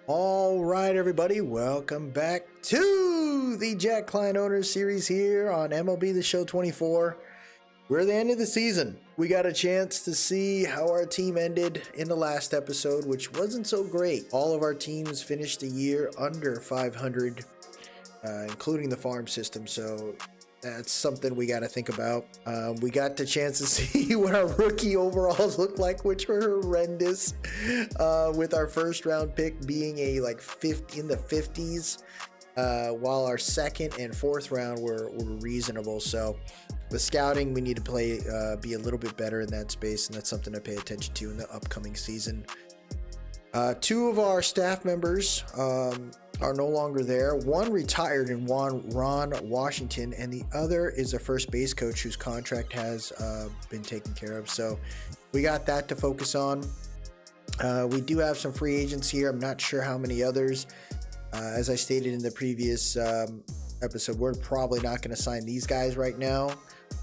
All right, everybody, welcome back to the Klein Owner Series here on MLB The Show 24. We're at the end of the season. We got a chance to see how our team ended in the last episode, which wasn't so great. All of our teams finished the year under 500, including the farm system, so that's something we got to think about. We got the chance to see what our rookie overalls look like, which were horrendous, with our first round pick being in the 50s, while our second and fourth round were reasonable. So the scouting, we need to be a little bit better in that space, and that's something to pay attention to in the upcoming season. Two of our staff members are no longer there. One retired in Ron Washington, and the other is a first base coach whose contract has been taken care of. So we got that to focus on. We do have some free agents here. I'm not sure how many others. As I stated in the previous episode, we're probably not going to sign these guys right now.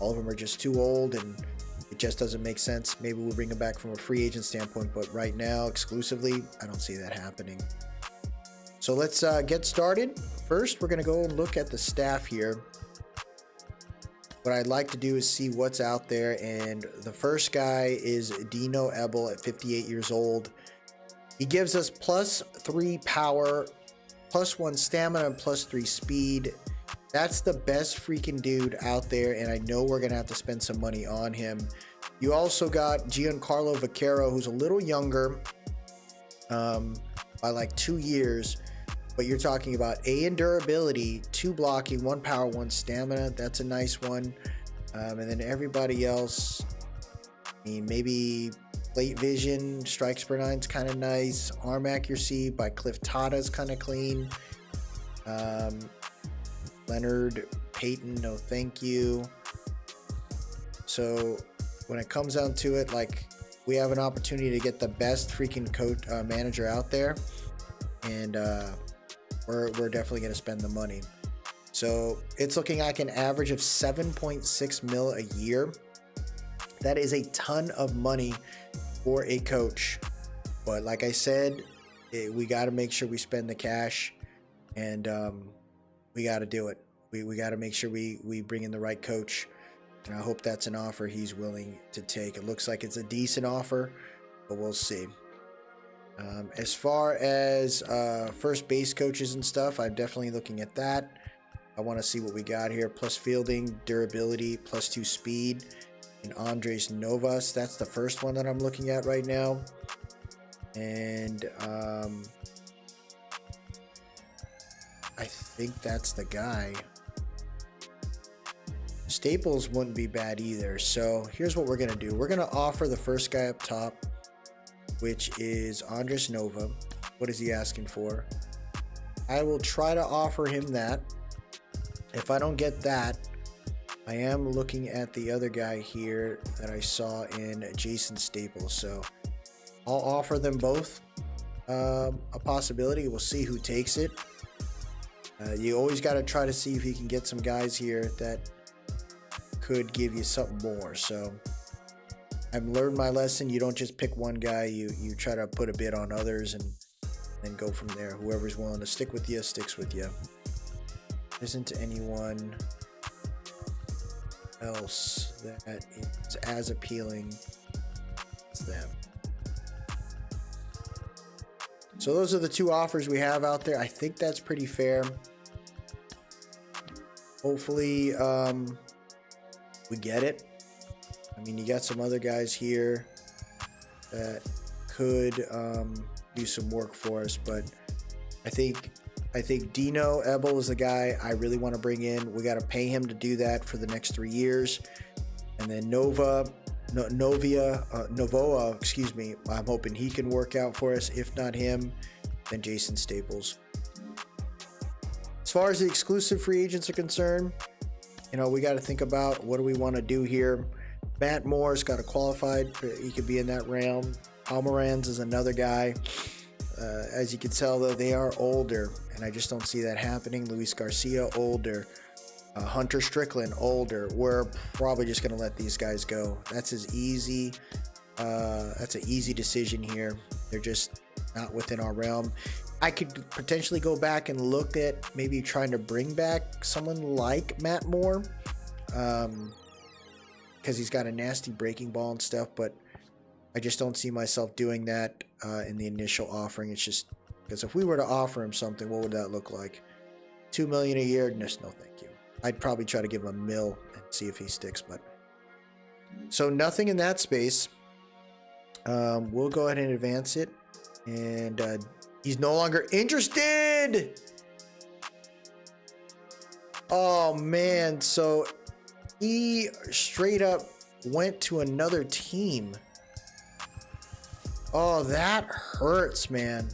All of them are just too old, and it just doesn't make sense. Maybe we'll bring them back from a free agent standpoint, but right now, exclusively, I don't see that happening. So let's get started. First, we're going to go and look at the staff here. What I'd like to do is see what's out there, and the first guy is Dino Ebel at 58 years old. He gives us +3 power, +1 stamina, and +3 speed. That's the best freaking dude out there, and I know we're going to have to spend some money on him. You also got Giancarlo Vaquero, who's a little younger by like 2 years, but you're talking about A in durability, 2 blocking, 1 power, 1 stamina. That's a nice one. And then everybody else, I mean, maybe plate vision, strikes per 9 is kind of nice. Arm accuracy by Cliff Tata is kind of clean. Leonard Payton, no thank you. So when it comes down to it, like, we have an opportunity to get the best freaking coach manager out there, and we're definitely going to spend the money. So it's looking like an average of 7.6 mil a year. That is a ton of money for a coach, but like I said, we got to make sure we spend the cash, and we got to do it. We got to make sure we bring in the right coach, and I hope that's an offer he's willing to take. It looks like it's a decent offer, but we'll see. As far as first base coaches and stuff, I'm definitely looking at that. I want to see what we got here. Plus fielding, durability, +2 speed, and Andres Novas. That's the first one that I'm looking at right now. And I think that's the guy. Staples wouldn't be bad either. So here's what we're going to do. We're going to offer the first guy up top, which is Andres Nova. What is he asking for? I will try to offer him that. If I don't get that, I am looking at the other guy here that I saw in Jason Staples. So I'll offer them both a possibility. We'll see who takes it. You always got to try to see if you can get some guys here that could give you something more. So I've learned my lesson. You don't just pick one guy. You try to put a bid on others and then go from there. Whoever's willing to stick with you sticks with you. Isn't anyone else that is as appealing as them. So those are the two offers we have out there. I think that's pretty fair. Hopefully we get it. I mean, you got some other guys here that could do some work for us, but I think Dino Ebel is the guy I really want to bring in. We got to pay him to do that for the next 3 years. And then Novoa, excuse me, I'm hoping he can work out for us. If not him, then Jason Staples. As far as the exclusive free agents are concerned, we got to think about what do we want to do here. Matt Moore's got a qualified. He could be in that realm. Almirans is another guy. As you can tell, though, they are older, and I just don't see that happening. Luis Garcia, older. Hunter Strickland, older. We're probably just going to let these guys go. That's an easy decision here. not within our realm. I could potentially go back and look at maybe trying to bring back someone like Matt Moore, because he's got a nasty breaking ball and stuff, but I just don't see myself doing that in the initial offering. It's just because if we were to offer him something, what would that look like? $2 million a year? Just no, thank you. I'd probably try to give him $1 million and see if he sticks, but so nothing in that space. We'll go ahead and advance it, and he's no longer interested. Oh man, so he straight up went to another team. Oh, that hurts, man.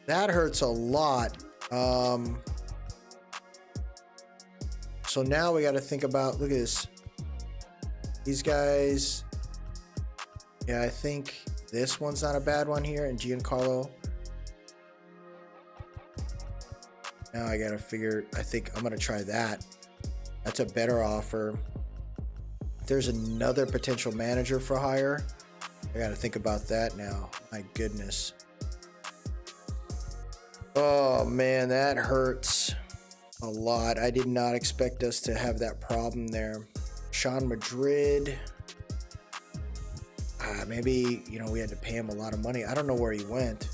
That hurts a lot. So now we got to think about, look at this. These guys, yeah, I think this one's not a bad one here. And Giancarlo. Now I got to figure, I think I'm going to try that. That's a better offer. There's another potential manager for hire. I got to think about that now. My goodness. Oh man, that hurts a lot. I did not expect us to have that problem there. Sean Madrid. Maybe, you know, we had to pay him a lot of money. I don't know where he went.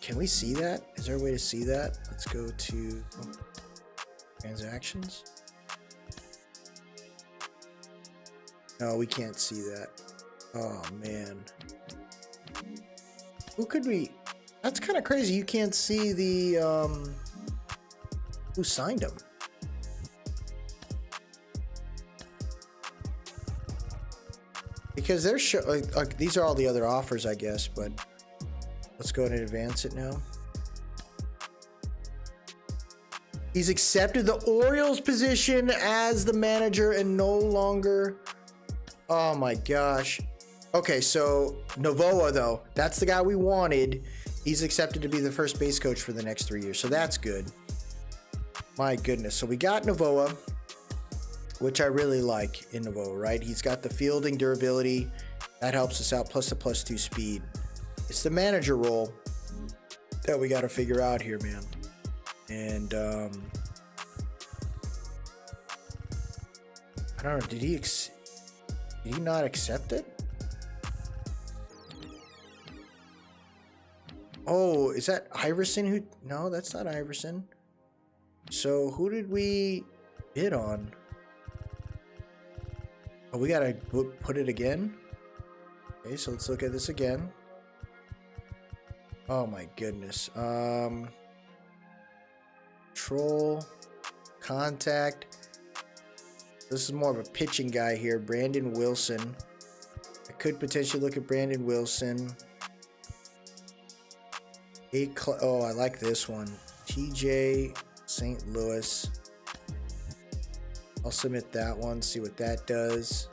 Can we see that? Is there a way to see that? Let's go to transactions. No, we can't see that. Oh man. Who could we? That's kind of crazy. You can't see the who signed him. Because they're like these are all the other offers, I guess, but let's go ahead and advance it now. He's accepted the Orioles position as the manager and no longer. Oh my gosh. Okay, so Novoa, though, that's the guy we wanted. He's accepted to be the first base coach for the next 3 years, so that's good. My goodness. So we got Novoa, which I really like in Novoa, right? He's got the fielding durability. That helps us out, plus the +2 speed. It's the manager role that we got to figure out here, man. And I don't know, did he not accept it? Oh, is that Iverson who? No, that's not Iverson. So who did we bid on? Oh, we gotta put it again. Okay, so let's look at this again. Oh my goodness. Control, contact. This is more of a pitching guy here, Brandon Wilson. I could potentially look at Brandon Wilson. Oh, I like this one. TJ St. Louis. I'll submit that one, see what that does.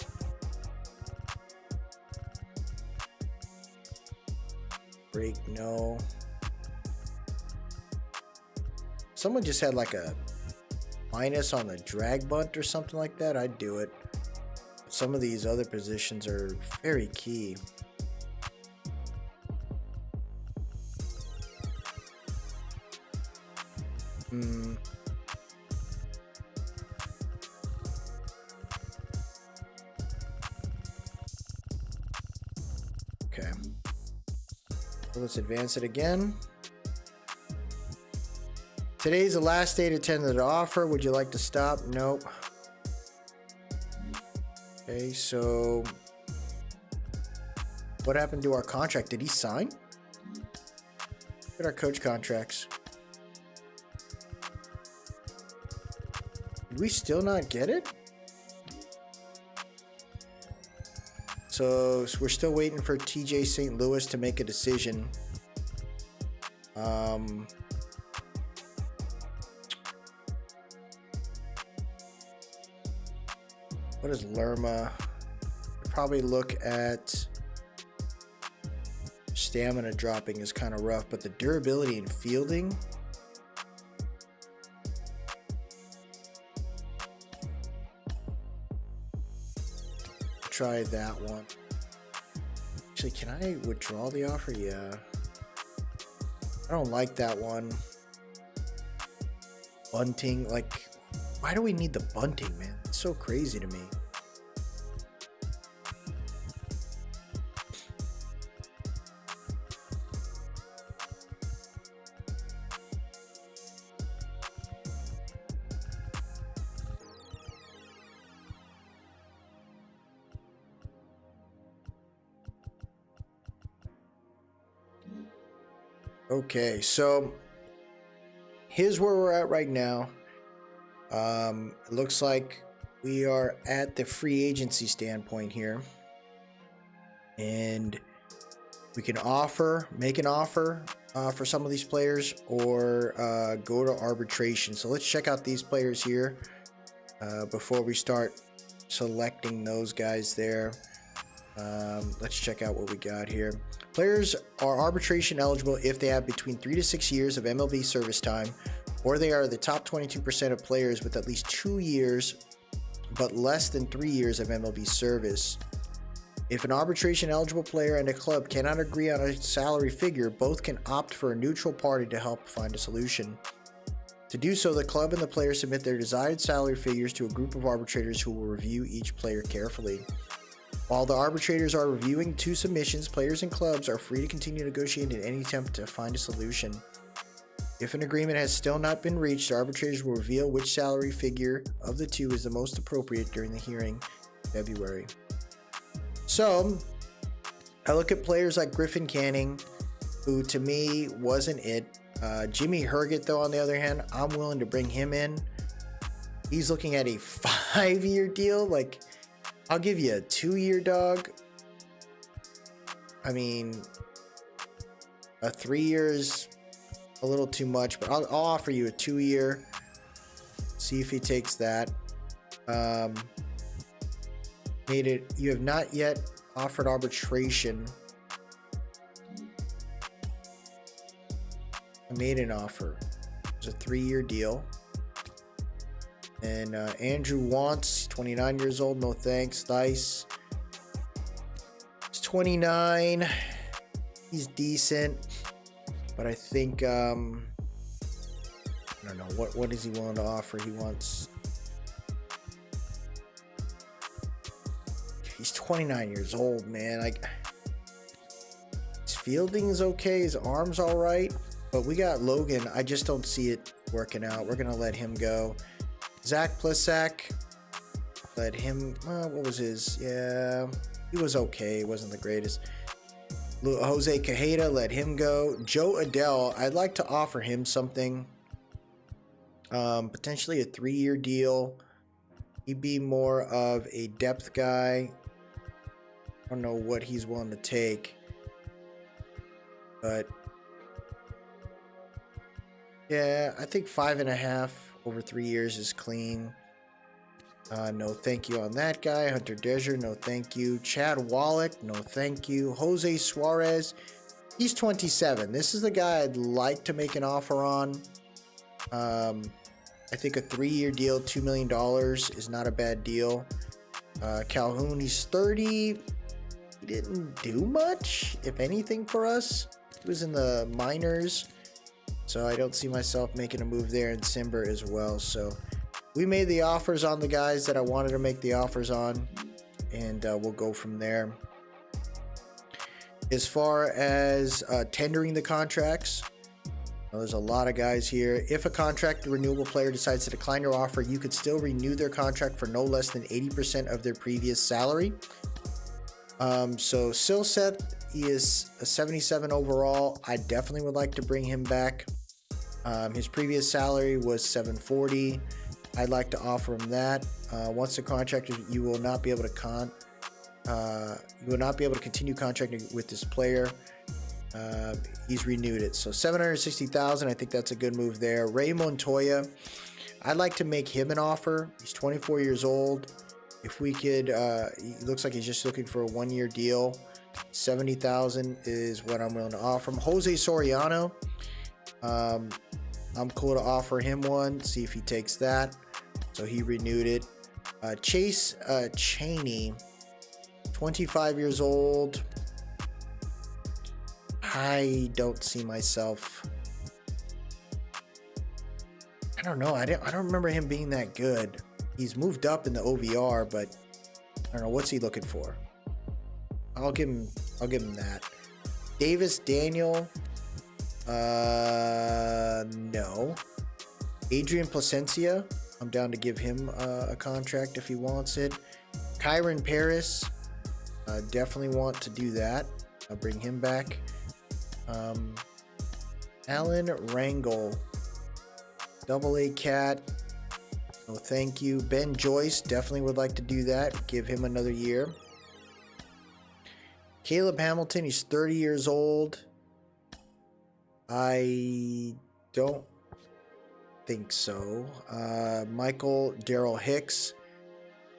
Break, no. Someone just had like a minus on the drag bunt or something like that. I'd do it. Some of these other positions are very key. Okay. So let's advance it again. Today's the last day to tender the offer. Would you like to stop? Nope. Okay, so what happened to our contract? Did he sign? Look at our coach contracts. Did we still not get it? So we're still waiting for TJ St. Louis to make a decision. What is Lerma? Probably look at stamina dropping is kind of rough, but the durability and fielding. Try that one. Actually, can I withdraw the offer? Yeah. I don't like that one. Bunting, like, why do we need the bunting, man? It's so crazy to me. Okay, so here's where we're at right now. It looks like we are at the free agency standpoint here, and we can make an offer for some of these players, or go to arbitration. So let's check out these players here before we start selecting those guys there. Let's check out what we got here. Players are arbitration eligible if they have between 3 to 6 years of MLB service time, or they are the top 22% of players with at least 2 years but less than 3 years of MLB service. If an arbitration eligible player and a club cannot agree on a salary figure, both can opt for a neutral party to help find a solution. To do so, the club and the player submit their desired salary figures to a group of arbitrators who will review each player carefully. While the arbitrators are reviewing two submissions, players and clubs are free to continue negotiating in any attempt to find a solution. If an agreement has still not been reached, the arbitrators will reveal which salary figure of the two is the most appropriate during the hearing in February. So, I look at players like Griffin Canning, who to me wasn't it. Jimmy Herget, though, on the other hand, I'm willing to bring him in. He's looking at a 5-year deal. Like, I'll give you a 2-year, dog. I mean, a 3 years a little too much, but I'll offer you a 2-year. See if he takes that. You have not yet offered arbitration. I made an offer. It was a 3-year deal. And Andrew Wants, 29 years old, no thanks. Dice, he's 29. He's decent, but I think I don't know what is he willing to offer. He wants. He's 29 years old, man. Like, his fielding is okay, his arm's all right, but we got Logan. I just don't see it working out. We're gonna let him go. Zach Plesac, let him, what was his? Yeah, he was okay. It wasn't the greatest. Jose Cajeda, let him go. Joe Adele, I'd like to offer him something. Potentially a 3-year deal. He'd be more of a depth guy. I don't know what he's willing to take. But yeah, I think 5.5 over 3 years is clean. No thank you on that guy. Hunter Dezier, no thank you. Chad Wallach, no thank you. Jose Suarez, he's 27. This is the guy I'd like to make an offer on. I think a 3-year deal, $2 million is not a bad deal. Calhoun, he's 30. He didn't do much, if anything, for us. He was in the minors. So I don't see myself making a move there, in Simber as well. So we made the offers on the guys that I wanted to make the offers on, and we'll go from there. As far as tendering the contracts, there's a lot of guys here. If a contract renewable player decides to decline your offer, you could still renew their contract for no less than 80% of their previous salary. So Silseth, he is a 77 overall. I definitely would like to bring him back. His previous salary was $740. I'd like to offer him that. Once the contract, you will not be able to continue contracting with this player. He's renewed it, so $760,000. I think that's a good move there. Ray Montoya, I'd like to make him an offer. He's 24 years old. If we could, he looks like he's just looking for a 1-year deal. $70,000 is what I'm willing to offer him. Jose Soriano, I'm cool to offer him one. See if he takes that. So he renewed it. Chase Cheney, 25 years old. I don't see myself. I don't know. I don't remember him being that good. He's moved up in the OVR, but I don't know. What's he looking for? I'll give him that. Davis Daniel. No. Adrian Placencia. I'm down to give him a contract if he wants it. Kyron Paris. Definitely want to do that. I'll bring him back. Alan Rangel. AA Cat. No, thank you. Ben Joyce. Definitely would like to do that. Give him another year. Caleb Hamilton. He's 30 years old. I don't think so. Michael Darrell Hicks.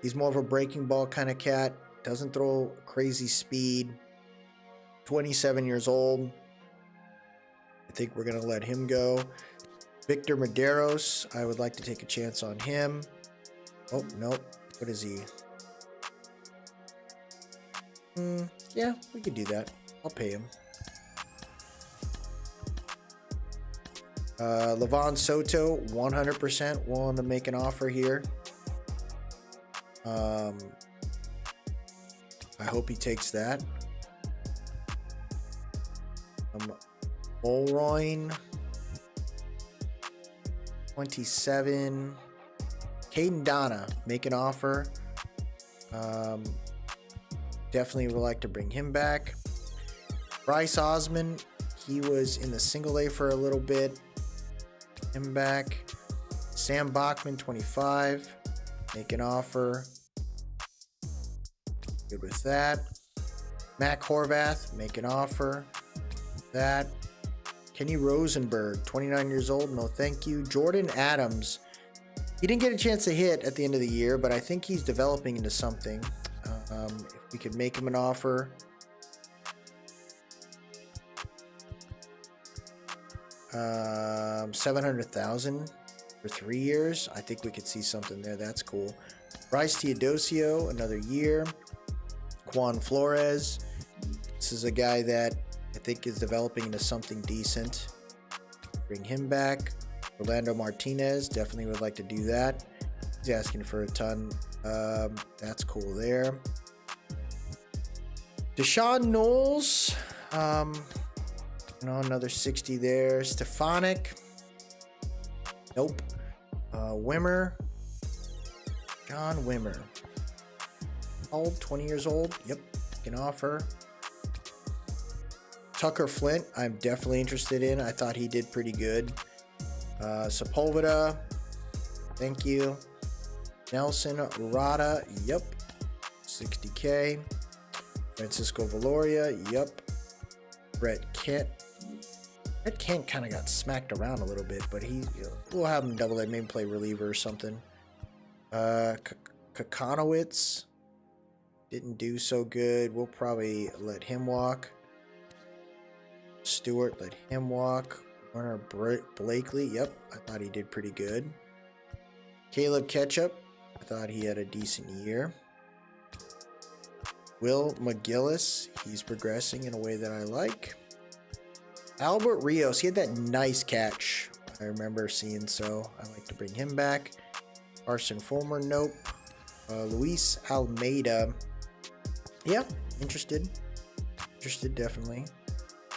He's more of a breaking ball kind of cat. Doesn't throw crazy speed. 27 years old. I think we're going to let him go. Victor Medeiros. I would like to take a chance on him. Oh, nope. What is he? Yeah, we could do that. I'll pay him. Levon Soto, 100% willing to make an offer here. I hope he takes that. Olroyn, 27. Caden Donna, make an offer. Definitely would like to bring him back. Bryce Osmond, he was in the single A for a little bit. Him back. Sam Bachman, 25. Make an offer. Good with that. Mac Horvath, make an offer. That. Kenny Rosenberg, 29 years old. No, thank you. Jordan Adams. He didn't get a chance to hit at the end of the year, but I think he's developing into something. If we could make him an offer. $700,000 for 3 years. I think we could see something there. That's cool. Bryce Teodosio, another year. Juan Flores. This is a guy that I think is developing into something decent. Bring him back. Orlando Martinez, definitely would like to do that. He's asking for a ton. That's cool there. Deshaun Knowles. Another 60 there. Stefanik. Nope. Wimmer. John Wimmer. Old, 20 years old. Yep. Can offer. Tucker Flint, I'm definitely interested in. I thought he did pretty good. Sepulveda. Thank you. Nelson Rada. Yep. 60K. Francisco Valoria. Yep. Brett Kent. Brett Kent kind of got smacked around a little bit, but we'll have him double that, maybe play reliever or something. Kakanowitz didn't do so good. We'll probably let him walk. Stewart, let him walk. Warner Blakely, yep, I thought he did pretty good. Caleb Ketchup, I thought he had a decent year. Will McGillis, he's progressing in a way that I like. Albert Rios, he had that nice catch I remember seeing, so I like to bring him back. Carson Fulmer, nope. Luis Almeida, yeah, interested definitely.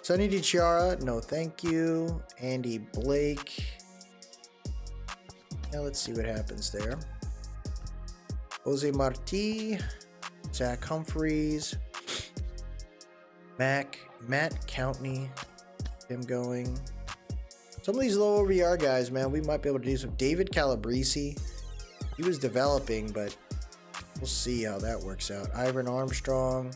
Sonny DiChiara, no thank you. Andy Blake. Now let's see what happens there. Jose Marti. Zach Humphreys. Matt Countney. Him going. Some of these low OVR guys, man, we might be able to do some. David Calabrese. He was developing, but we'll see how that works out. Ivan Armstrong.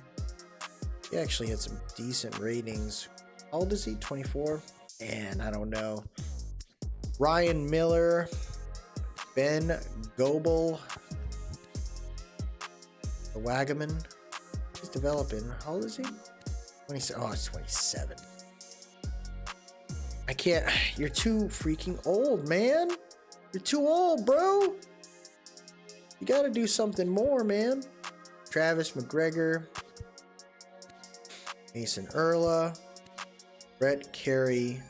He actually had some decent ratings. How old is he? 24? And I don't know. Ryan Miller. Ben Goebel. The Wagaman. He's developing. How old is he? 27. Oh, it's 27. I can't. You're too freaking old, man. You're too old, bro. You got to do something more, man. Travis McGregor. Mason Erla. Brett Carey,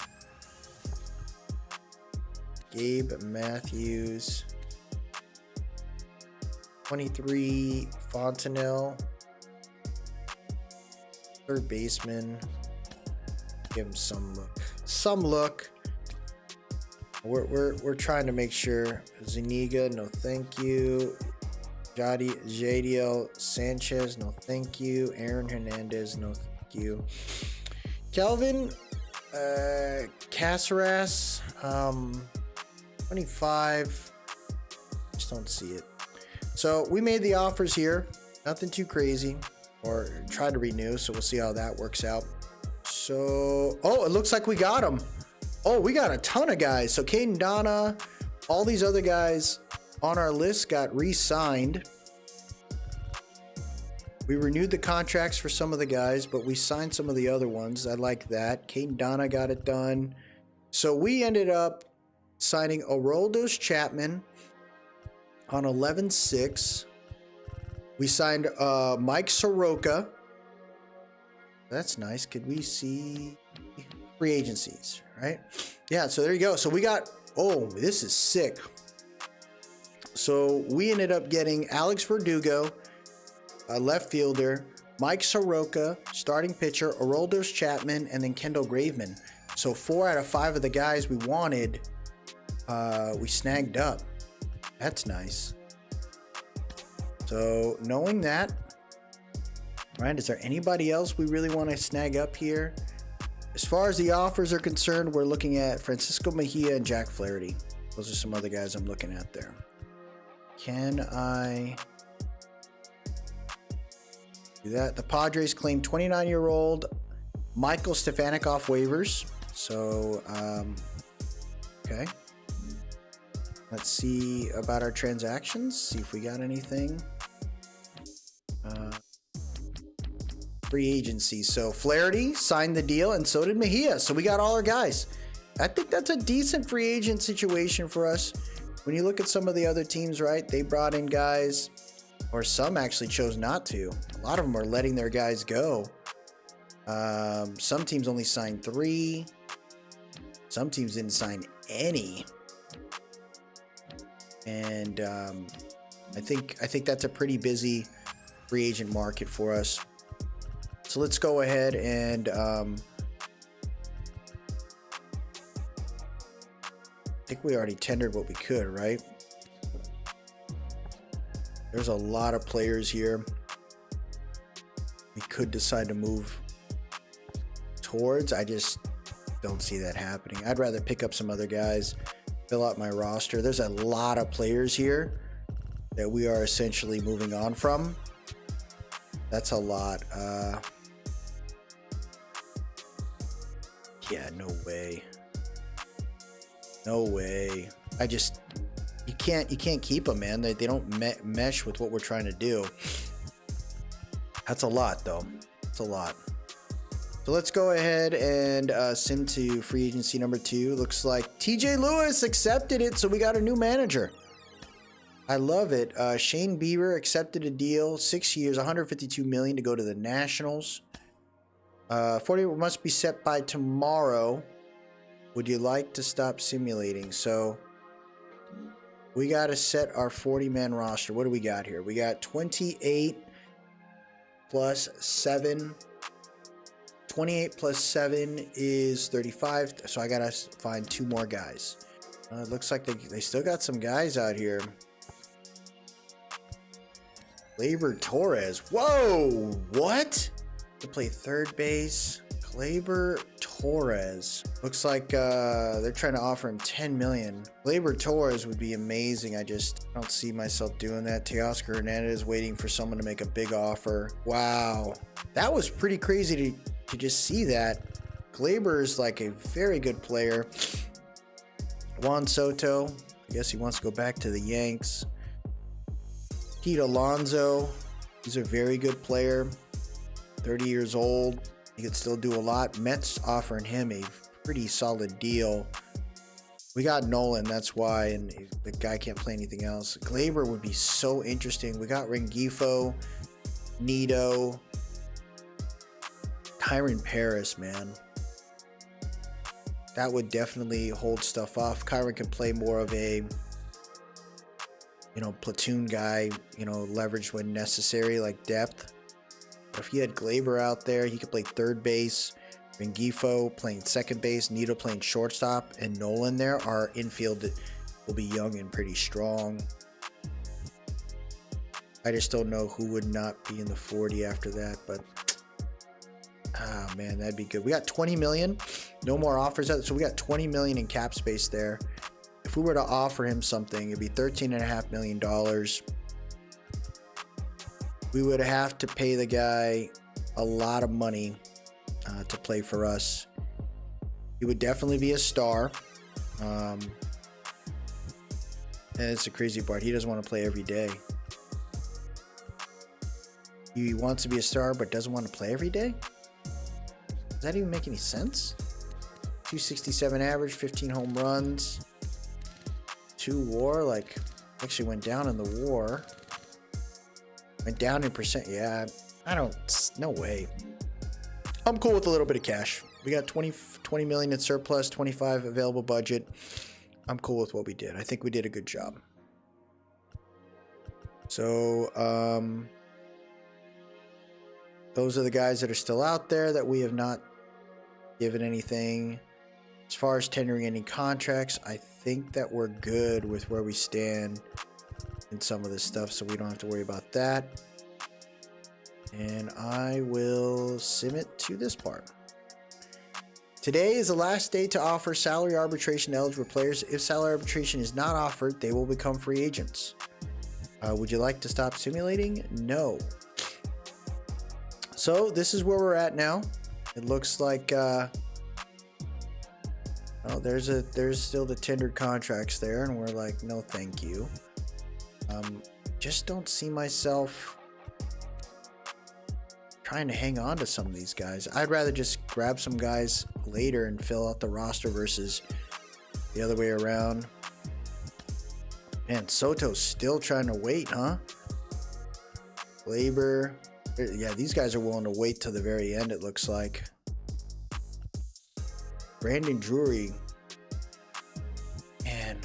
Gabe Matthews, 23 Fontenelle, third baseman. Give him some look. Some look. We're trying to make sure. Zuniga, no thank you. Jadiel Sanchez, no thank you. Aaron Hernandez, no thank you. Kelvin Caceres, 25. Just don't see it. So we made the offers here. Nothing too crazy. Or try to renew, so we'll see how that works out. So, oh, it looks like we got them. Oh, we got a ton of guys. So Caden Donna, all these other guys on our list got re-signed. We renewed the contracts for some of the guys, but we signed some of the other ones. I like that. Caden Donna got it done. So we ended up signing Aroldis Chapman on 11-6. We signed Mike Soroka. That's nice. Could we see free agencies, right? Yeah, so there you go. So we got, oh, this is sick. So we ended up getting Alex Verdugo, a left fielder, Mike Soroka, starting pitcher, Aroldis Chapman, and then Kendall Graveman. So 4 out of 5 of the guys we wanted, we snagged up. That's nice. So knowing that, right, is there anybody else we really want to snag up here? As far as the offers are concerned, we're looking at Francisco Mejia and Jack Flaherty. Those are some other guys I'm looking at there. Can I do that? The Padres claimed 29-year-old Michael Stefanik off waivers. So, okay. Let's see about our transactions. See if we got anything. Free agency. So Flaherty signed the deal, and so did Mejia. So we got all our guys. I think that's a decent free agent situation for us. When you look at some of the other teams, right? They brought in guys, or some actually chose not to. A lot of them are letting their guys go. Some teams only signed 3. Some teams didn't sign any. And I think that's a pretty busy free agent market for us. So let's go ahead and I think we already tendered what we could, right? There's a lot of players here we could decide to move towards. I just don't see that happening. I'd rather pick up some other guys, fill out my roster. There's a lot of players here that we are essentially moving on from. That's a lot. Yeah, no way. No way. You can't keep them, man. They don't mesh with what we're trying to do. That's a lot, though. It's a lot. So let's go ahead and sim to free agency number 2. Looks like TJ Lewis accepted it, so we got a new manager. I love it. Shane Bieber accepted a deal, 6 years, $152 million to go to the Nationals. 40 must be set by tomorrow. Would you like to stop simulating? So we got to set our 40-man roster. What do we got here? We got 28 plus 7. 28 plus 7 is 35. So I got to find 2 more guys. It looks like they still got some guys out here. Gleyber Torres. Whoa, what? To play third base. Gleyber Torres. Looks like they're trying to offer him $10 million. Gleyber Torres would be amazing. I don't see myself doing that. Teoscar Hernandez waiting for someone to make a big offer. Wow. That was pretty crazy to just see that. Gleyber is like a very good player. Juan Soto. I guess he wants to go back to the Yanks. Pete Alonso. He's a very good player. 30 years old. He could still do a lot. Mets offering him a pretty solid deal. We got Nolan, that's why, and the guy can't play anything else. Gleyber would be so interesting. We got Rengifo, Nito, Tyron Paris, man. that would definitely hold stuff off. Kyron can play more of a, you know, platoon guy, you know, leverage when necessary, like depth. But if he had Glaber out there, he could play third base. Rengifo playing second base, Nito playing shortstop, and Nolan there. Our infield will be young and pretty strong. I just don't know who would not be in the 40 after that, but ah, man, that'd be good. We got 20 million, no more offers out, so we got 20 million in cap space there. If we were to offer him something, it'd be $13.5 million. We would have to pay the guy a lot of money to play for us. He would definitely be a star. And it's the crazy part. He doesn't want to play every day. He wants to be a star, but doesn't want to play every day? Does that even make any sense? 267 average, 15 home runs, 2 WAR. Like, actually went down in the WAR. Went down in percent. Yeah, I don't. No way. I'm cool with a little bit of cash. We got 20 million in surplus, 25 available budget. I'm cool with what we did. I think we did a good job. So, those are the guys that are still out there that we have not given anything. As far as tendering any contracts, I think that we're good with where we stand in some of this stuff, so we don't have to worry about that. And I will sim it to this part. Today is the last day to offer salary arbitration eligible players. If salary arbitration is not offered, they will become free agents. Would you like to stop simulating? No. So this is where we're at now. It looks like oh, there's still the tendered contracts there, and we're like, no thank you. Just don't see myself trying to hang on to some of these guys. I'd rather just grab some guys later and fill out the roster versus the other way around. Man, Soto's still trying to wait, huh? Glaber. Yeah, these guys are willing to wait till the very end, it looks like. Brandon Drury. Man.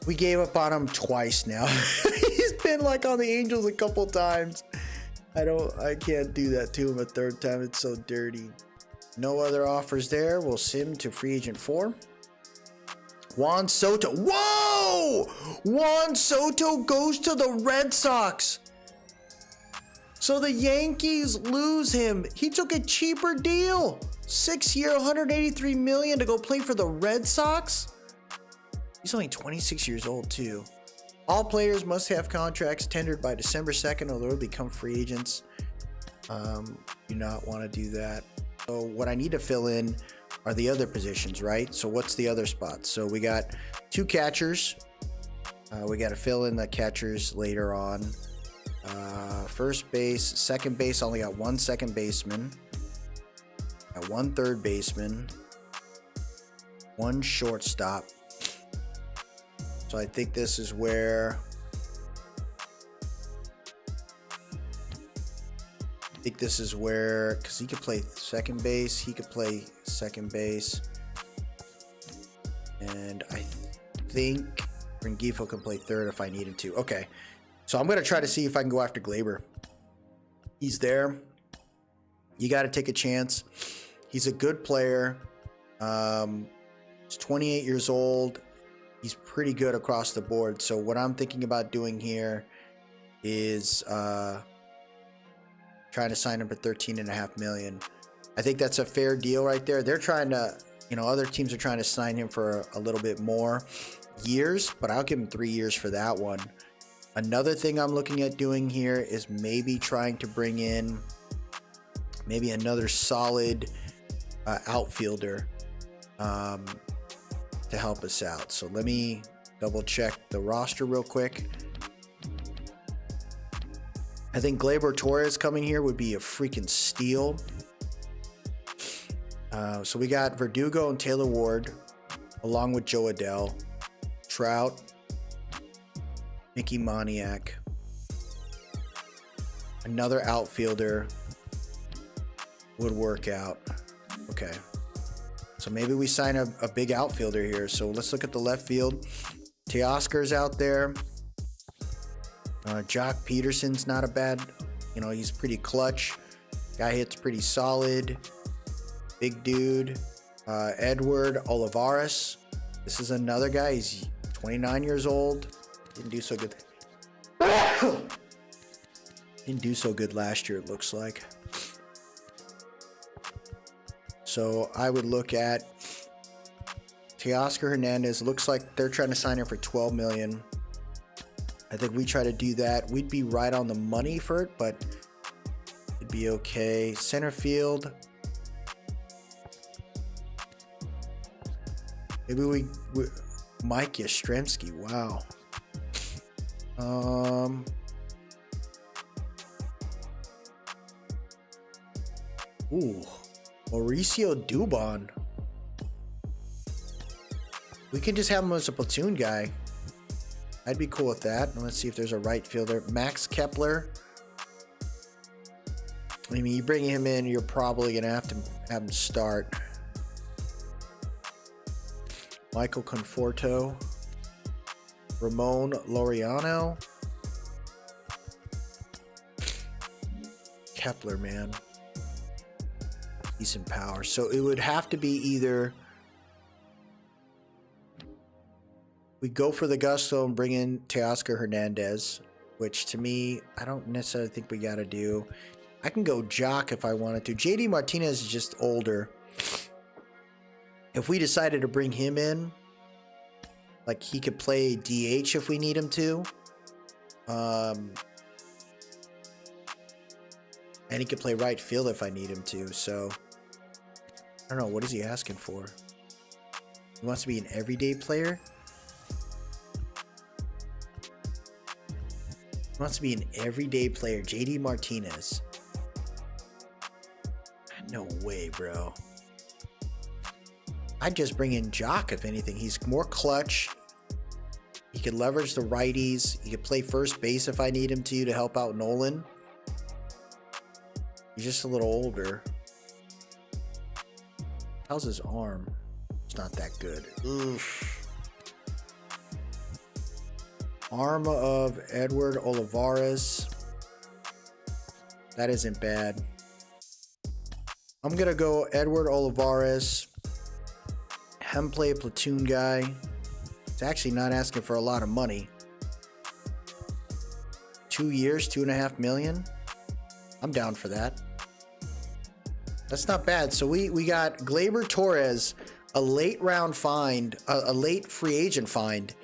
We gave up on him twice now. He's been like on the Angels a couple times. I can't do that to him a third time. It's so dirty. No other offers there. We'll sim to free agent 4. Juan Soto. Whoa! Juan Soto goes to the Red Sox. So the Yankees lose him. He took a cheaper deal. 6-year, $183 million to go play for the Red Sox. He's only 26 years old too. All players must have contracts tendered by December 2nd or they'll become free agents. Do not want to do that. So what I need to fill in are the other positions, right? So what's the other spots? So we got 2 catchers. We got to fill in the catchers later on. First base, second base, only got 1 second baseman. Got 1 third baseman. 1 shortstop. So I think this is where because he could play second base, he could play second base, and I think Rengifo can play third if I need him to. Okay, so I'm gonna try to see if I can go after Glaber. He's there. You got to take a chance. He's a good player. He's 28 years old. He's pretty good across the board. So what I'm thinking about doing here is trying to sign him for $13.5 million. I think that's a fair deal right there. They're trying to, other teams are trying to sign him for a little bit more years, but I'll give him 3 years for that one. Another thing I'm looking at doing here is maybe trying to bring in maybe another solid outfielder to help us out. So let me double check the roster real quick. I think Gleyber Torres coming here would be a freaking steal. So we got Verdugo and Taylor Ward, along with Joe Adell, Trout, Mickey Moniak, another outfielder would work out. Okay. So maybe we sign a big outfielder here. So let's look at the left field. Teoscar's out there. Jock Peterson's not a bad, he's pretty clutch. Guy hits pretty solid. Big dude. Edward Olivares. This is another guy. He's 29 years old. Didn't do so good. Didn't do so good last year, it looks like. So I would look at Teoscar Hernandez. Looks like they're trying to sign him for $12 million. I think we try to do that. We'd be right on the money for it, but it'd be okay. Center field. Maybe we Mike Yastrzemski. Wow. Ooh, Mauricio Dubon. We can just have him as a platoon guy. I'd be cool with that. Let's see if there's a right fielder. Max Kepler. I mean, you bring him in, you're probably gonna have to have him start. Michael Conforto. Ramon Laureano. Kepler, man. Decent power. So it would have to be either we go for the gusto and bring in Teoscar Hernandez, which to me, I don't necessarily think we got to do. I can go Jock if I wanted to. JD Martinez is just older. If we decided to bring him in, like he could play DH if we need him to. And he could play right field if I need him to. So, I don't know. What is he asking for? He wants to be an everyday player? He wants to be an everyday player. JD Martinez. No way, bro. I'd just bring in Jock, if anything. He's more clutch. He could leverage the righties. He could play first base if I need him to help out Nolan. He's just a little older. How's his arm? It's not that good. Oof. Arm of Edward Olivares. That isn't bad. I'm going to go Edward Olivares. Him play a platoon guy. It's actually not asking for a lot of money. 2 years, $2.5 million. I'm down for that. That's not bad. So we got Gleyber Torres, a late round find, a late free agent find,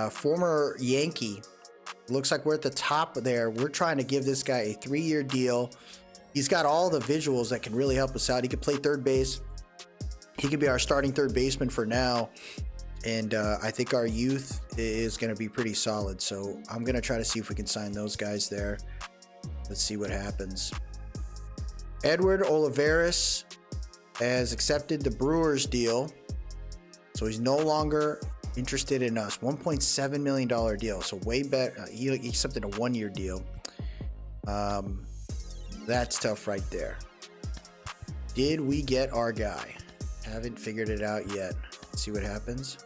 former Yankee. Looks like we're at the top there. We're trying to give this guy a 3-year deal. He's got all the visuals that can really help us out. He could play third base. He could be our starting third baseman for now. And I think our youth is going to be pretty solid. So I'm going to try to see if we can sign those guys there. Let's see what happens. Edward Olivares has accepted the Brewers deal. So he's no longer interested in us. $1.7 million deal. So way better. He accepted a 1-year deal. That's tough right there. Did we get our guy? Haven't figured it out yet. Let's see what happens.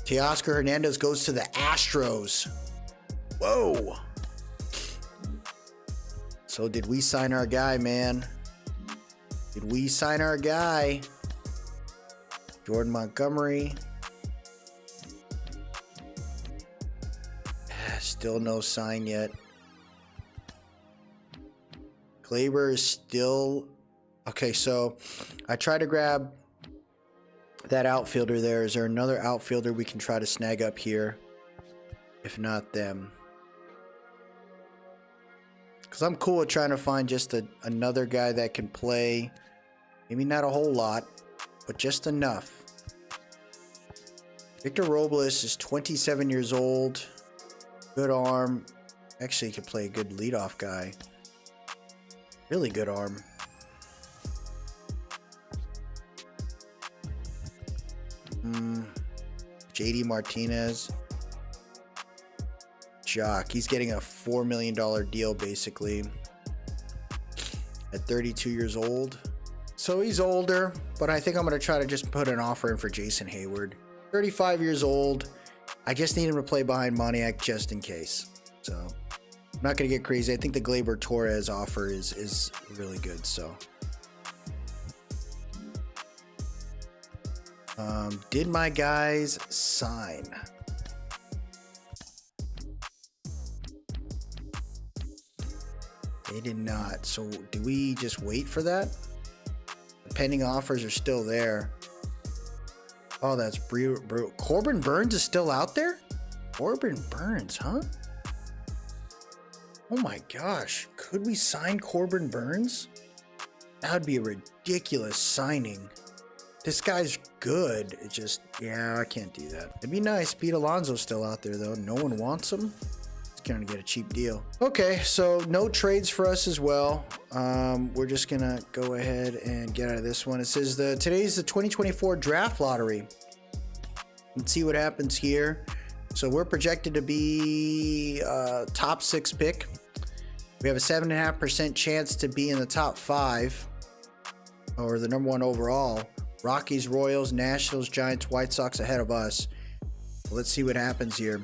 Teoscar Hernandez goes to the Astros. Whoa. So did we sign our guy, man? Did we sign our guy? Jordan Montgomery. Still no sign yet. Gleyber is still... Okay, so I tried to grab that outfielder there. Is there another outfielder we can try to snag up here? If not them. Because I'm cool with trying to find just another guy that can play. Maybe not a whole lot, but just enough. Victor Robles is 27 years old. Good arm. Actually, he could play a good leadoff guy. Really good arm. JD Martinez. Jock. He's getting a $4 million deal basically. At 32 years old. So he's older, but I think I'm going to try to just put an offer in for Jason Hayward. 35 years old. I just need him to play behind Moniak just in case. So I'm not going to get crazy. I think the Gleyber Torres offer is really good. So did my guys sign? They did not. So do we just wait for that? The pending offers are still there. Oh, that's brutal. Corbin Burns is still out there? Corbin Burns, huh? Oh my gosh. Could we sign Corbin Burns? That would be a ridiculous signing. This guy's good. It just, yeah, I can't do that. It'd be nice. Pete Alonso's still out there, though. No one wants him. He's going to get a cheap deal. Okay, so no trades for us as well. We're just going to go ahead and get out of this one. It says today's the 2024 draft lottery. Let's see what happens here. So we're projected to be top 6 pick. We have a 7.5% chance to be in the top 5 or the number 1 overall. Rockies, Royals, Nationals, Giants, White Sox ahead of us. Let's see what happens here.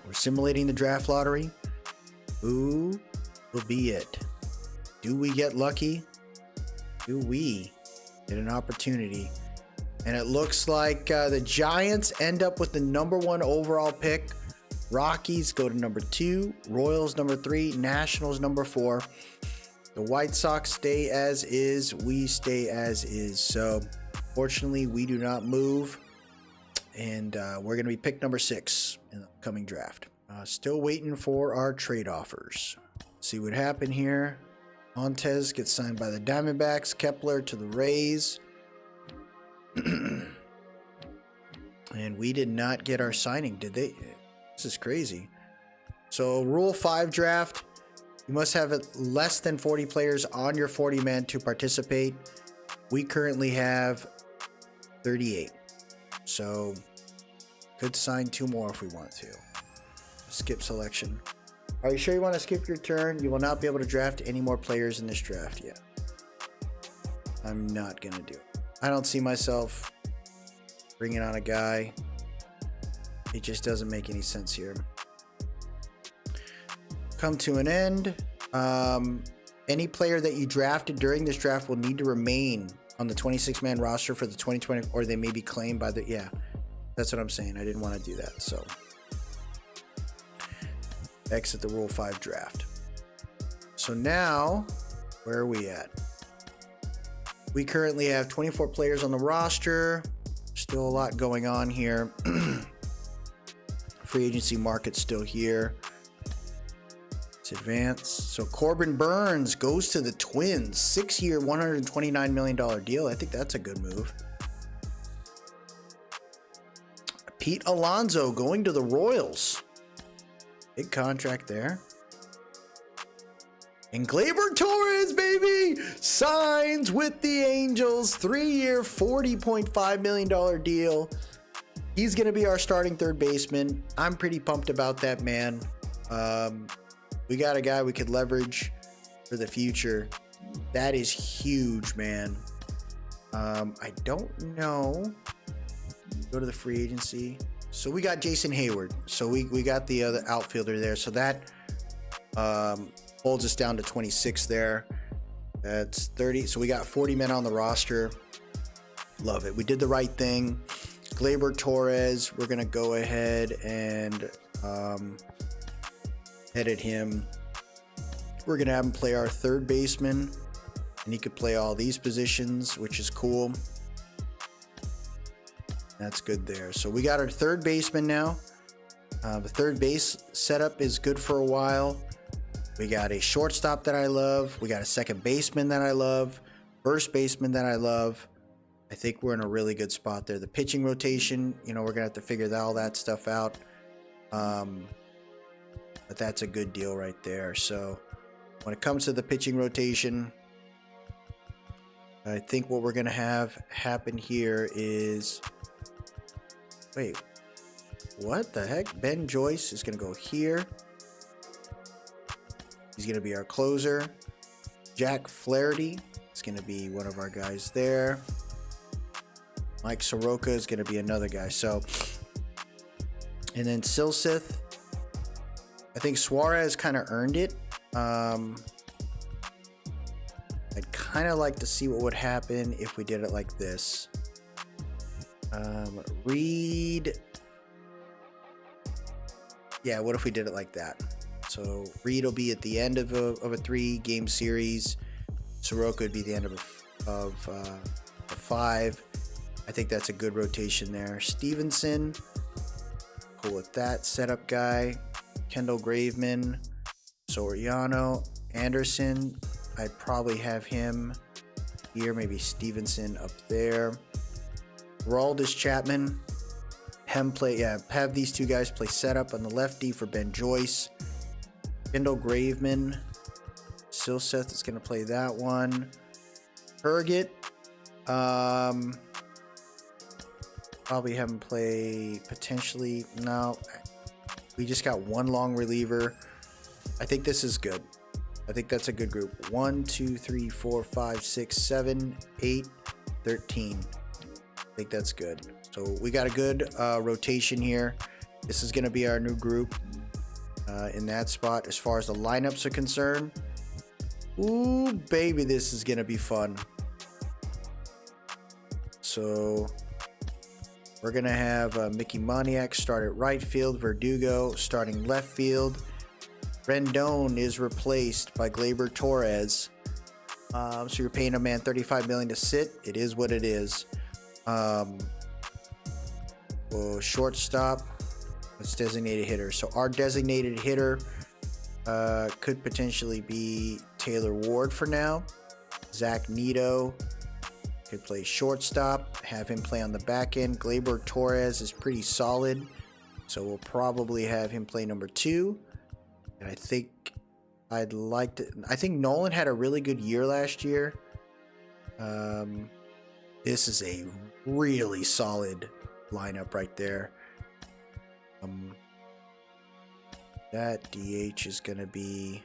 We're simulating the draft lottery. Who will be it? Do we get lucky? Do we get an opportunity? And it looks like the Giants end up with the number 1 overall pick. Rockies go to number 2. Royals number 3. Nationals number 4. The White Sox stay as is. We stay as is. So, fortunately, we do not move. And we're going to be pick number 6 in the upcoming draft. Still waiting for our trade offers. See what happened here. Montez gets signed by the Diamondbacks. Kepler to the Rays. And we did not get our signing, did they? This is crazy. So, Rule 5 draft. You must have less than 40 players on your 40-man to participate. We currently have 38. So, could sign 2 more if we want to. Skip selection. Are you sure you want to skip your turn? You will not be able to draft any more players in this draft yet. I'm not going to do it. I don't see myself bringing on a guy. It just doesn't make any sense here. Come to an end. Any player that you drafted during this draft will need to remain on the 26-man roster for the 2020, or they may be claimed by the, yeah, that's what I'm saying. I didn't want to do that. So exit the Rule 5 draft. So now, where are we at? We currently have 24 players on the roster. Still a lot going on here. Free agency market's still here. Let's advance. So Corbin Burns goes to the Twins. 6-year, $129 million deal. I think that's a good move. Pete Alonso going to the Royals. Big contract there. And Gleyber Torres, baby, signs with the Angels. 3-year, $40.5 million deal. He's going to be our starting third baseman. I'm pretty pumped about that, man. We got a guy we could leverage for the future. That is huge, man. I don't know. Go to the free agency. So we got Jason Hayward. So we got the other outfielder there. So that holds us down to 26 there. That's 30. So we got 40 men on the roster. Love it. We did the right thing. Gleyber Torres, we're going to go ahead and edit him. We're going to have him play our third baseman, and he could play all these positions, which is cool. That's good there. So we got our third baseman now. The third base setup is good for a while. We got a shortstop that I love. We got a second baseman that I love. First baseman that I love. I think we're in a really good spot there. The pitching rotation, we're going to have to figure all that stuff out. But that's a good deal right there. So when it comes to the pitching rotation, I think what we're going to have happen here is... Wait, what the heck? Ben Joyce is going to go here. He's going to be our closer. Jack Flaherty It's going to be one of our guys there. Mike Soroka is going to be another guy. So, and then Silseth, I think Suarez kind of earned it. I'd kind of like to see what would happen if we did it like this. Reed. Yeah, what if we did it like that? So Reed will be at the end of a 3-game series. Soroka would be the end of a 5. I think that's a good rotation there. Stevenson, cool with that setup guy. Kendall Graveman, Soriano, Anderson. I'd probably have him here, maybe Stevenson up there. Roaldis Chapman, have these two guys play setup on the lefty for Ben Joyce. Kendall Graveman, Silseth is going to play that one. Herget, probably have him play potentially. No, we just got one long reliever. I think this is good. I think that's a good group. 1, 2, 3, 4, 5, 6, 7, 8, 13. I think that's good. So we got a good rotation here. This is going to be our new group in that spot. As far as the lineups are concerned, ooh, baby, this is going to be fun. So we're going to have Mickey Moniak start at right field, Verdugo starting left field. Rendon is replaced by Gleyber Torres. So you're paying a man $35 million to sit. It is what it is. Shortstop. Let's designated hitter. So our designated hitter could potentially be Taylor Ward for now. Zach Neto could play shortstop. Have him play on the back end. Gleyber Torres is pretty solid, so we'll probably have him play number 2. And I think I think Nolan had a really good year last year. This is a really solid lineup right there. That DH is going to be,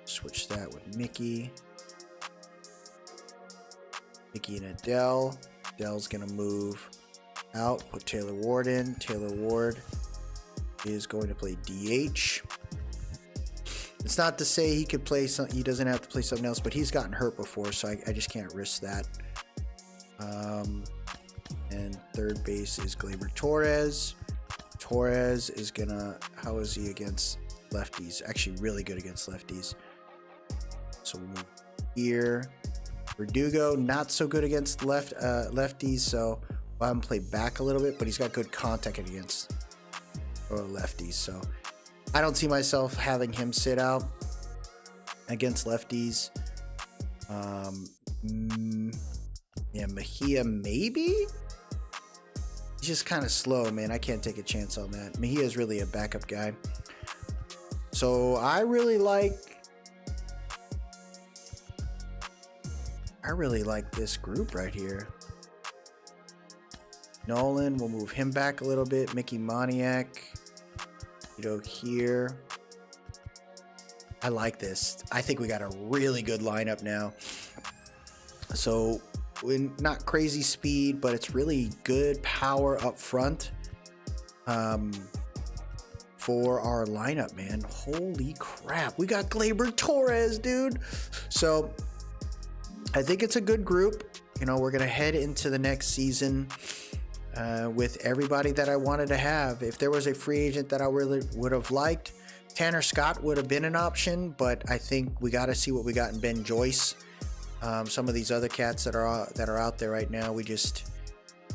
switch that with Mickey and Adele. Adele's going to move out, put Taylor Ward in. Taylor Ward is going to play DH. It's not to say he could play something, he doesn't have to play something else, but he's gotten hurt before, so I just can't risk that. And third base is Gleyber Torres. Torres is gonna, how is he against lefties? Actually really good against lefties. So we'll move here. Verdugo, not so good against lefties, so I'll have him play back a little bit, but he's got good contact against lefties, so I don't see myself having him sit out against lefties. Yeah, Mejia maybe? He's just kind of slow, man. I can't take a chance on that. Mejia is really a backup guy. So I really like this group right here. Nolan, we'll move him back a little bit. Mickey Moniak, here. I like this. I think we got a really good lineup now. So not crazy speed, but it's really good power up front for our lineup, man. Holy crap. We got Gleyber Torres, dude. So I think it's a good group. We're going to head into the next season with everybody that I wanted to have. If there was a free agent that I really would have liked, Tanner Scott would have been an option, but I think we got to see what we got in Ben Joyce. Some of these other cats that are out there right now, we just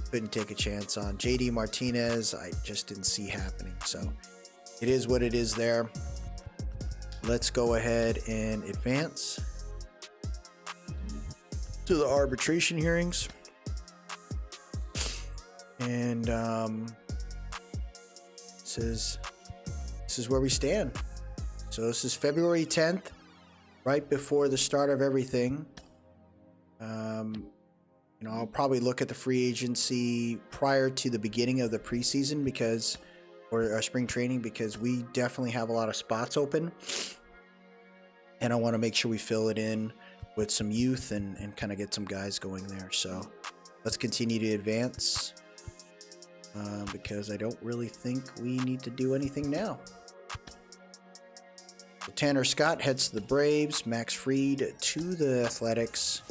couldn't take a chance on. JD Martinez, I just didn't see happening. So it is what it is there. Let's go ahead and advance to the arbitration hearings. And this is where we stand. So this is February 10th, right before the start of everything. I'll probably look at the free agency prior to the beginning of the preseason or spring training, because we definitely have a lot of spots open. and I want to make sure we fill it in with some youth and kind of get some guys going there. So let's continue to advance because I don't really think we need to do anything now. So Tanner Scott heads to the Braves, Max Fried to the Athletics,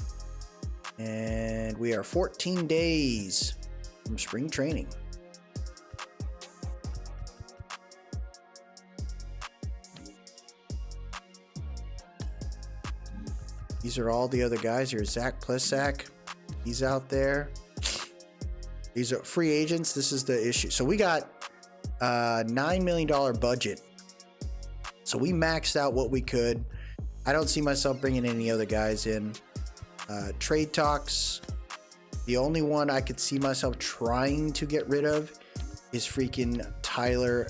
and we are 14 days from spring training. These are all the other guys here. Zach Plesac, he's out there. These are free agents. This is the issue. So we got a $9 million budget. So we maxed out what we could. I don't see myself bringing any other guys in. Trade talks. The only one I could see myself trying to get rid of is freaking Tyler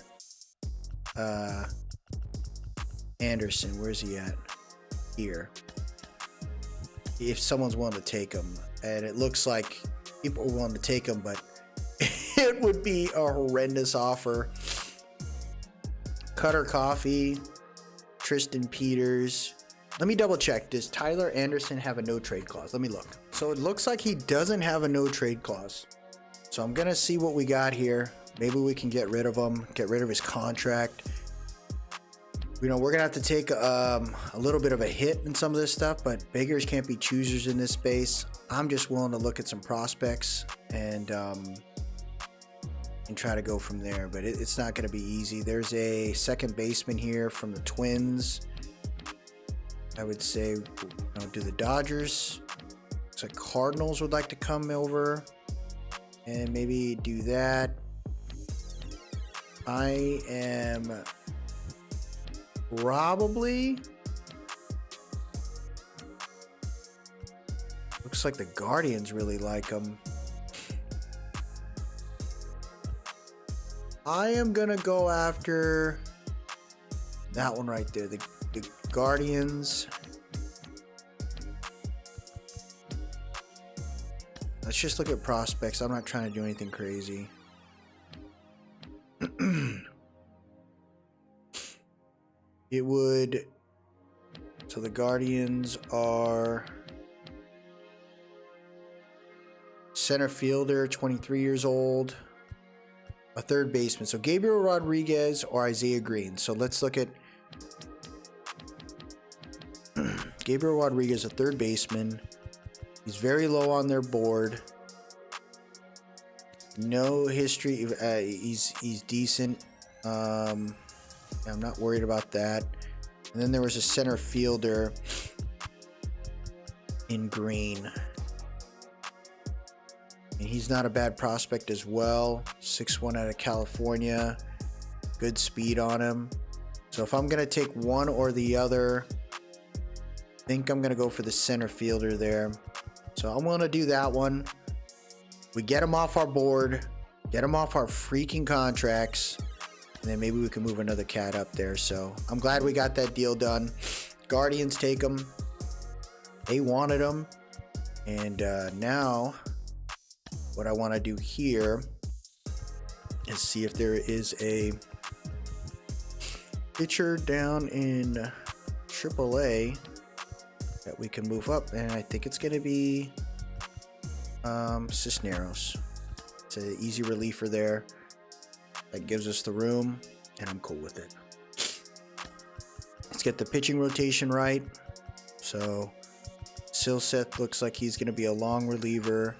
Anderson. Where's he at? Here. If someone's willing to take him, and it looks like people are willing to take him, but it would be a horrendous offer. Cutter Coffee, Tristan Peters. Let me double check. Does Tyler Anderson have a no trade clause? Let me look. So it looks like he doesn't have a no trade clause. So I'm gonna see what we got here. Maybe we can get rid of him, get rid of his contract. You know, we're gonna have to take a little bit of a hit in some of this stuff, but beggars can't be choosers in this space. I'm just willing to look at some prospects and try to go from there, but it's not gonna be easy. There's a second baseman here from the Twins. I would say, you know, do the Dodgers. Looks like Cardinals would like to come over and maybe do that. I am probably, looks like the Guardians really like him. I am gonna go after that one right there, the Guardians. Let's just look at prospects. I'm not trying to do anything crazy. It would, so the Guardians are center fielder, 23 years old, a third baseman. So Gabriel Rodriguez or Isaiah Green. So let's look at Gabriel Rodriguez, a third baseman. He's very low on their board. No history. He's decent. I'm not worried about that. And then there was a center fielder in Green. And he's not a bad prospect as well. 6'1" out of California. Good speed on him. So if I'm going to take one or the other, I think I'm going to go for the center fielder there. So I'm going to do that one. We get him off our board. Get him off our freaking contracts. And then maybe we can move another cat up there. So I'm glad we got that deal done. Guardians take him. They wanted him. And now what I want to do here is see if there is a pitcher down in AAA that we can move up. And I think it's going to be Cisneros. It's an easy reliever there. That gives us the room, and I'm cool with it. Let's get the pitching rotation right. So Silseth looks like he's going to be a long reliever.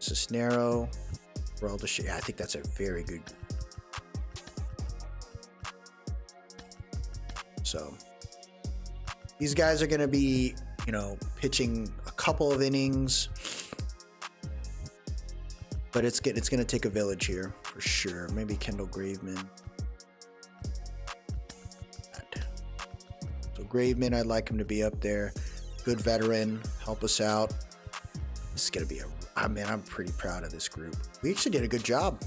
Cisnero, yeah, I think that's a very good. So these guys are going to be, you know, pitching a couple of innings. But it's going to take a village here for sure. Maybe Kendall Graveman. So Graveman, I'd like him to be up there. Good veteran, help us out. This is going to be I'm pretty proud of this group. We actually did a good job.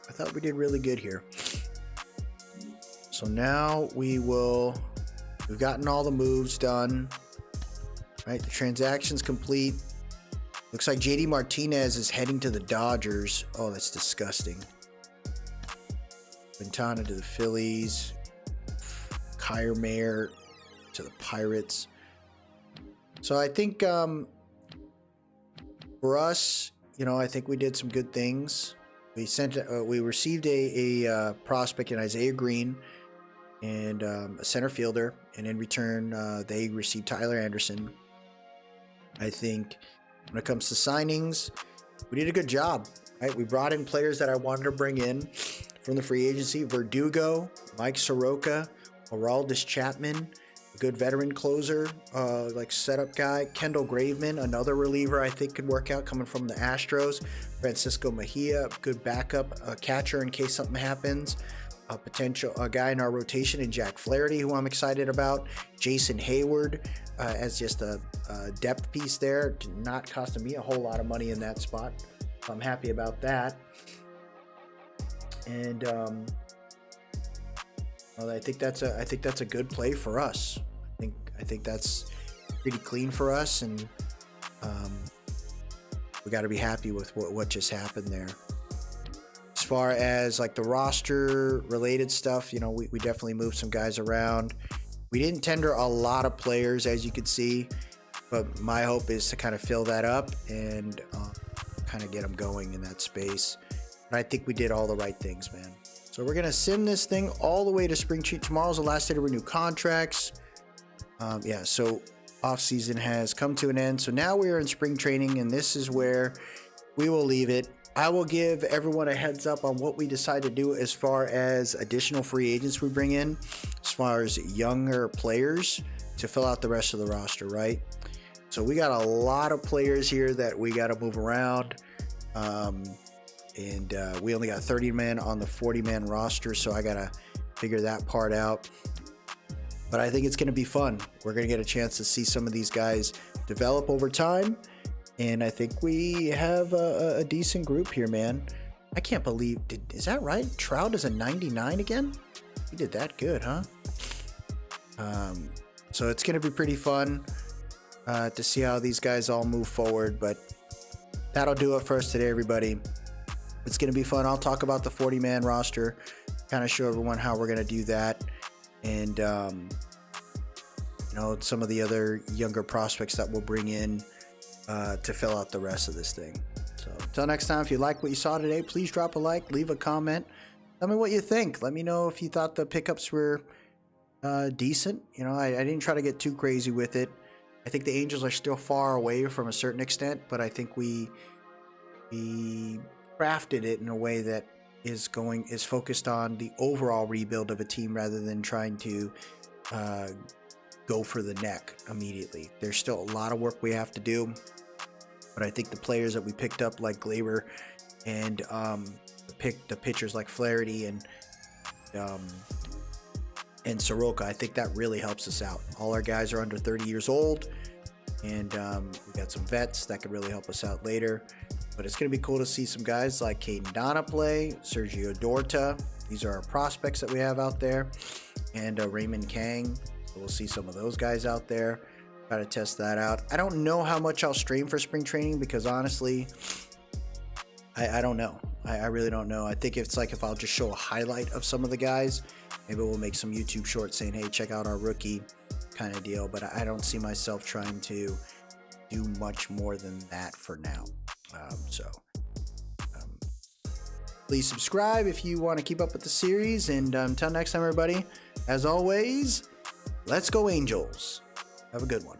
I thought we did really good here. So now we've gotten all the moves done. Right, the transaction's complete. Looks like JD Martinez is heading to the Dodgers. Oh, that's disgusting. Quintana to the Phillies. Kiermaier to the Pirates. So I think for us, you know, I think we did some good things. We received a prospect in Isaiah Green and a center fielder, and in return they received Tyler Anderson. I think when it comes to signings, we did a good job, right? We brought in players that I wanted to bring in from the free agency: Verdugo, Mike Soroka, Aroldis Chapman, a good veteran closer, like setup guy, Kendall Graveman, another reliever I think could work out coming from the Astros, Francisco Mejia, good backup catcher in case something happens, a guy in our rotation in Jack Flaherty, who I'm excited about, Jason Hayward as just a depth piece there, not costing me a whole lot of money in that spot. So I'm happy about that. And well, I think that's a good play for us. I think that's pretty clean for us, and we got to be happy with what just happened there. As far as like the roster related stuff, you know, we definitely moved some guys around. We didn't tender a lot of players, as you could see, but my hope is to kind of fill that up and kind of get them going in that space. But I think we did all the right things, man. So we're going to sim this thing all the way to spring training. Tomorrow's the last day to renew contracts. Yeah, so offseason has come to an end. So now we are in spring training, and this is where we will leave it. I will give everyone a heads up on what we decide to do as far as additional free agents we bring in, as far as younger players to fill out the rest of the roster, right? So we got a lot of players here that we got to move around. And we only got 30 men on the 40-man roster, so I got to figure that part out. But I think it's going to be fun. We're going to get a chance to see some of these guys develop over time. And I think we have a decent group here, man. I can't believe, is that right? Trout is a 99 again? He did that good, huh? So it's going to be pretty fun to see how these guys all move forward. But that'll do it for us today, everybody. It's going to be fun. I'll talk about the 40-man roster, kind of show everyone how we're going to do that. And, you know, some of the other younger prospects that we'll bring in to fill out the rest of this thing. So until next time, if you like what you saw today, please drop a like, leave a comment. Tell me what you think. Let me know if you thought the pickups were decent. You know, I didn't try to get too crazy with it. I think the Angels are still far away from a certain extent, but I think we crafted it in a way that is focused on the overall rebuild of a team rather than trying to go for the neck immediately. There's still a lot of work we have to do, but I think the players that we picked up, like Gleyber, and the pitchers like Flaherty and Soroka, I think that really helps us out. All our guys are under 30 years old, and we got some vets that could really help us out later. But it's going to be cool to see some guys like Caden Donna play, Sergio Dorta. These are our prospects that we have out there. And Raymond Kang. So we'll see some of those guys out there. Try to test that out. I don't know how much I'll stream for spring training because honestly, I don't know. I really don't know. I think it's like if I'll just show a highlight of some of the guys, maybe we'll make some YouTube shorts saying, hey, check out our rookie kind of deal. But I don't see myself trying to do much more than that for now. Please subscribe if you want to keep up with the series. And until next time, everybody, as always, let's go Angels. Have a good one.